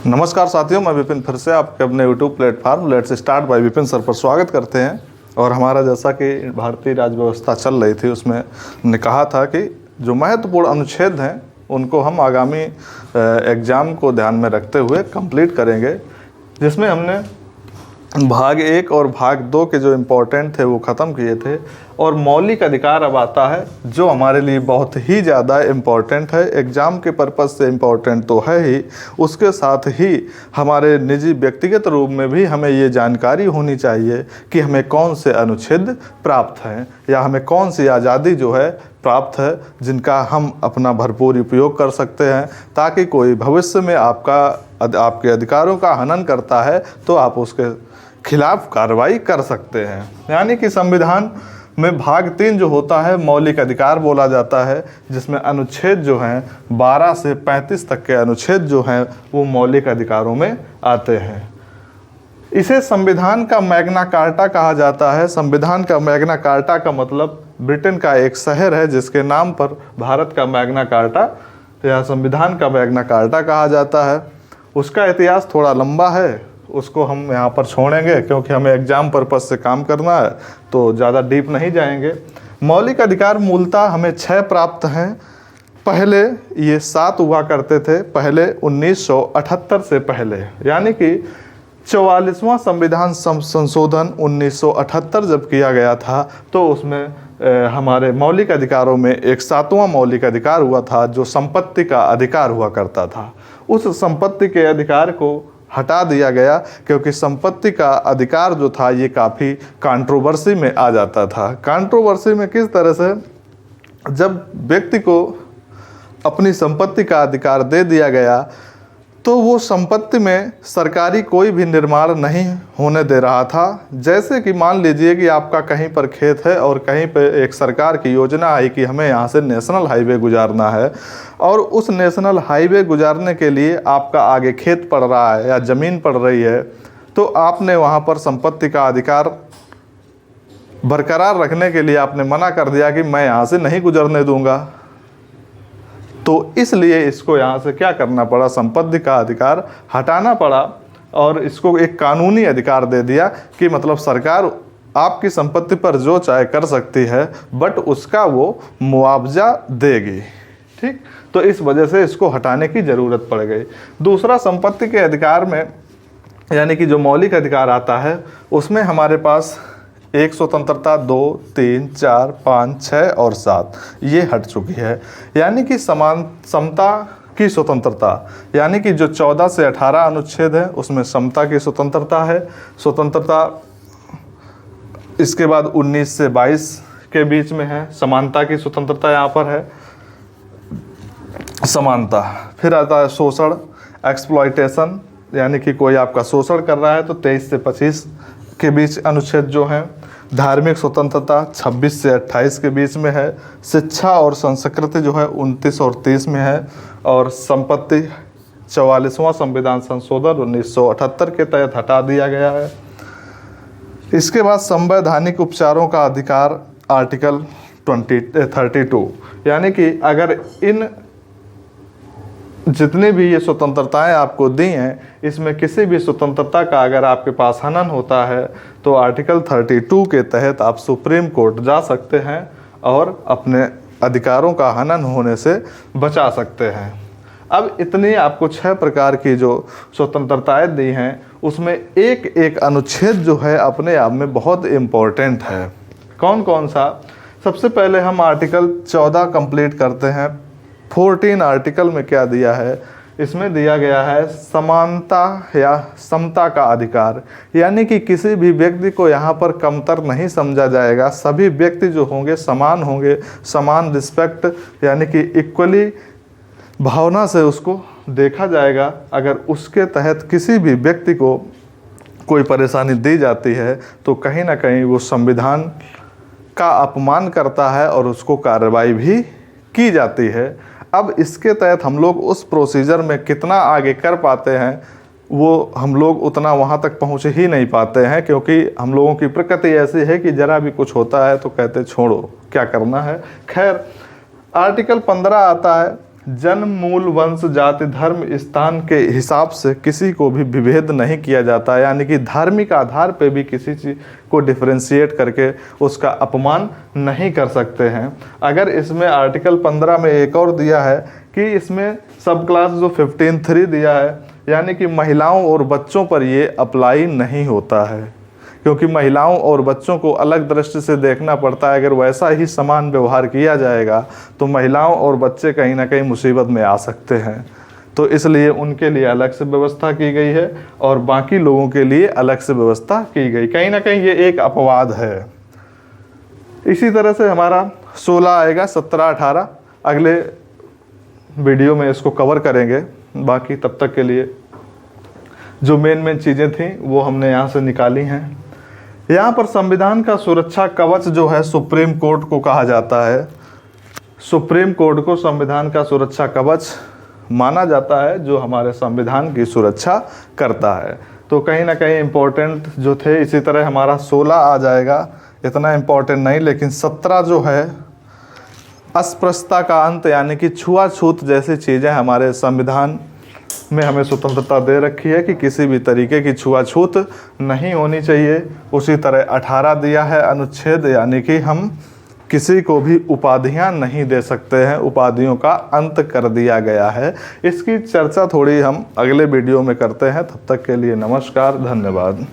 नमस्कार साथियों, मैं विपिन फिर से आपके अपने YouTube platform let's start by Vipin sir पर स्वागत करते हैं। और हमारा जैसा कि भारतीय राज्य व्यवस्था चल रही थी उसमें हमने कहा था कि जो महत्वपूर्ण अनुच्छेद हैं उनको हम आगामी एग्ज़ाम को ध्यान में रखते हुए कंप्लीट करेंगे, जिसमें हमने भाग 1 और भाग 2 के जो इम्पोर्टेंट थे वो ख़त्म किए थे। और मौलिक अधिकार अब आता है जो हमारे लिए बहुत ही ज़्यादा इम्पोर्टेंट है। एग्ज़ाम के पर्पज़ से इम्पोर्टेंट तो है ही, उसके साथ ही हमारे निजी व्यक्तिगत रूप में भी हमें ये जानकारी होनी चाहिए कि हमें कौन से अनुच्छेद प्राप्त हैं या हमें कौन सी आज़ादी जो है प्राप्त है जिनका हम अपना भरपूर उपयोग कर सकते हैं, ताकि कोई भविष्य में आपके अधिकारों का हनन करता है तो आप उसके खिलाफ कार्रवाई कर सकते हैं। यानी कि संविधान में भाग 3 जो होता है मौलिक अधिकार बोला जाता है, जिसमें अनुच्छेद जो हैं 12 से 35 तक के अनुच्छेद जो हैं वो मौलिक अधिकारों में आते हैं। इसे संविधान का मैग्ना कार्टा कहा जाता है। संविधान का मैग्ना कार्टा का मतलब ब्रिटेन का एक शहर है जिसके नाम पर भारत का मैग्ना कार्टा या संविधान का मैग्ना कार्टा कहा जाता है। उसका इतिहास थोड़ा लंबा है, उसको हम यहाँ पर छोड़ेंगे क्योंकि हमें एग्ज़ाम पर्पज़ से काम करना है, तो ज़्यादा डीप नहीं जाएंगे। मौलिक अधिकार मूलतः हमें 6 प्राप्त हैं। पहले ये 7 हुआ करते थे, पहले 1978 से पहले, यानी कि 44वां संविधान संशोधन 1978 जब किया गया था तो उसमें हमारे मौलिक अधिकारों में एक 7वां मौलिक अधिकार हुआ था जो संपत्ति का अधिकार हुआ करता था। उस संपत्ति के अधिकार को हटा दिया गया क्योंकि संपत्ति का अधिकार जो था ये काफ़ी कंट्रोवर्सी में आ जाता था। कंट्रोवर्सी में किस तरह से, जब व्यक्ति को अपनी संपत्ति का अधिकार दे दिया गया तो वो संपत्ति में सरकारी कोई भी निर्माण नहीं होने दे रहा था। जैसे कि मान लीजिए कि आपका कहीं पर खेत है और कहीं पर एक सरकार की योजना आई कि हमें यहाँ से नेशनल हाईवे गुजारना है, और उस नेशनल हाईवे गुजारने के लिए आपका आगे खेत पड़ रहा है या ज़मीन पड़ रही है, तो आपने वहाँ पर संपत्ति का अधिकार बरकरार रखने के लिए आपने मना कर दिया कि मैं यहाँ से नहीं गुजरने दूँगा। तो इसलिए इसको यहाँ से क्या करना पड़ा, संपत्ति का अधिकार हटाना पड़ा और इसको एक कानूनी अधिकार दे दिया कि मतलब सरकार आपकी संपत्ति पर जो चाहे कर सकती है बट उसका वो मुआवजा देगी। ठीक, तो इस वजह से इसको हटाने की ज़रूरत पड़ गई। दूसरा, संपत्ति के अधिकार में यानी कि जो मौलिक अधिकार आता है उसमें हमारे पास एक स्वतंत्रता 2, 3, 4, 5, 6 और 7 ये हट चुकी है। यानी कि समता की स्वतंत्रता, यानी कि जो 14 से 18 अनुच्छेद है उसमें समता की स्वतंत्रता है। स्वतंत्रता इसके बाद 19 से 22 के बीच में है, समानता की स्वतंत्रता यहाँ पर है, समानता। फिर आता है शोषण, एक्सप्लॉयटेशन, यानी कि कोई आपका शोषण कर रहा है तो 23 से 25 के बीच अनुच्छेद जो हैं। धार्मिक स्वतंत्रता 26 से 28 के बीच में है। शिक्षा और संस्कृति जो है 29 और 30 में है। और संपत्ति 44वां संविधान संशोधन 1978 के तहत हटा दिया गया है। इसके बाद संवैधानिक उपचारों का अधिकार आर्टिकल 32, यानी कि अगर इन जितनी भी ये स्वतंत्रताएं आपको दी हैं इसमें किसी भी स्वतंत्रता का अगर आपके पास हनन होता है तो आर्टिकल 32 के तहत आप सुप्रीम कोर्ट जा सकते हैं और अपने अधिकारों का हनन होने से बचा सकते हैं। अब इतनी आपको 6 प्रकार की जो स्वतंत्रताएं दी हैं उसमें एक एक अनुच्छेद जो है अपने आप में बहुत इम्पोर्टेंट है। कौन कौन सा? सबसे पहले हम आर्टिकल 14 कंप्लीट करते हैं। 14 आर्टिकल में क्या दिया है? इसमें दिया गया है समानता या समता का अधिकार, यानी कि किसी भी व्यक्ति को यहाँ पर कमतर नहीं समझा जाएगा। सभी व्यक्ति जो होंगे समान होंगे, समान रिस्पेक्ट यानी कि इक्वली भावना से उसको देखा जाएगा। अगर उसके तहत किसी भी व्यक्ति को कोई परेशानी दी जाती है तो कहीं ना कहीं वो संविधान का अपमान करता है और उसको कार्रवाई भी की जाती है। अब इसके तहत हम लोग उस प्रोसीजर में कितना आगे कर पाते हैं वो हम लोग उतना वहाँ तक पहुँच ही नहीं पाते हैं, क्योंकि हम लोगों की प्रकृति ऐसी है कि ज़रा भी कुछ होता है तो कहते छोड़ो क्या करना है। खैर, आर्टिकल 15 आता है। जन्म, मूल, वंश, जाति, धर्म, स्थान के हिसाब से किसी को भी विभेद नहीं किया जाता, यानी कि धार्मिक आधार पे भी किसी चीज़ को डिफरेंशिएट करके उसका अपमान नहीं कर सकते हैं। अगर इसमें आर्टिकल 15 में एक और दिया है कि इसमें सब क्लास जो 15(3) दिया है, यानी कि महिलाओं और बच्चों पर ये अप्लाई नहीं होता है, क्योंकि महिलाओं और बच्चों को अलग दृष्टि से देखना पड़ता है। अगर वैसा ही समान व्यवहार किया जाएगा तो महिलाओं और बच्चे कहीं ना कहीं मुसीबत में आ सकते हैं, तो इसलिए उनके लिए अलग से व्यवस्था की गई है और बाकी लोगों के लिए अलग से व्यवस्था की गई। कहीं ना कहीं ये एक अपवाद है। इसी तरह से हमारा 16 आएगा, 17, 18 अगले वीडियो में इसको कवर करेंगे। बाकी तब तक के लिए जो मेन चीज़ें थी वो हमने यहाँ से निकाली हैं। यहाँ पर संविधान का सुरक्षा कवच जो है सुप्रीम कोर्ट को कहा जाता है। सुप्रीम कोर्ट को संविधान का सुरक्षा कवच माना जाता है, जो हमारे संविधान की सुरक्षा करता है। तो कहीं ना कहीं इम्पोर्टेंट जो थे। इसी तरह हमारा 16 आ जाएगा, इतना इम्पोर्टेंट नहीं, लेकिन 17 जो है अस्पृश्यता का अंत, यानी कि छुआछूत जैसी चीज़ें हमारे संविधान में हमें स्वतंत्रता दे रखी है कि किसी भी तरीके की छुआछूत नहीं होनी चाहिए। उसी तरह 18 दिया है अनुच्छेद, यानी कि हम किसी को भी उपाधियां नहीं दे सकते हैं, उपाधियों का अंत कर दिया गया है। इसकी चर्चा थोड़ी हम अगले वीडियो में करते हैं। तब तक के लिए नमस्कार, धन्यवाद।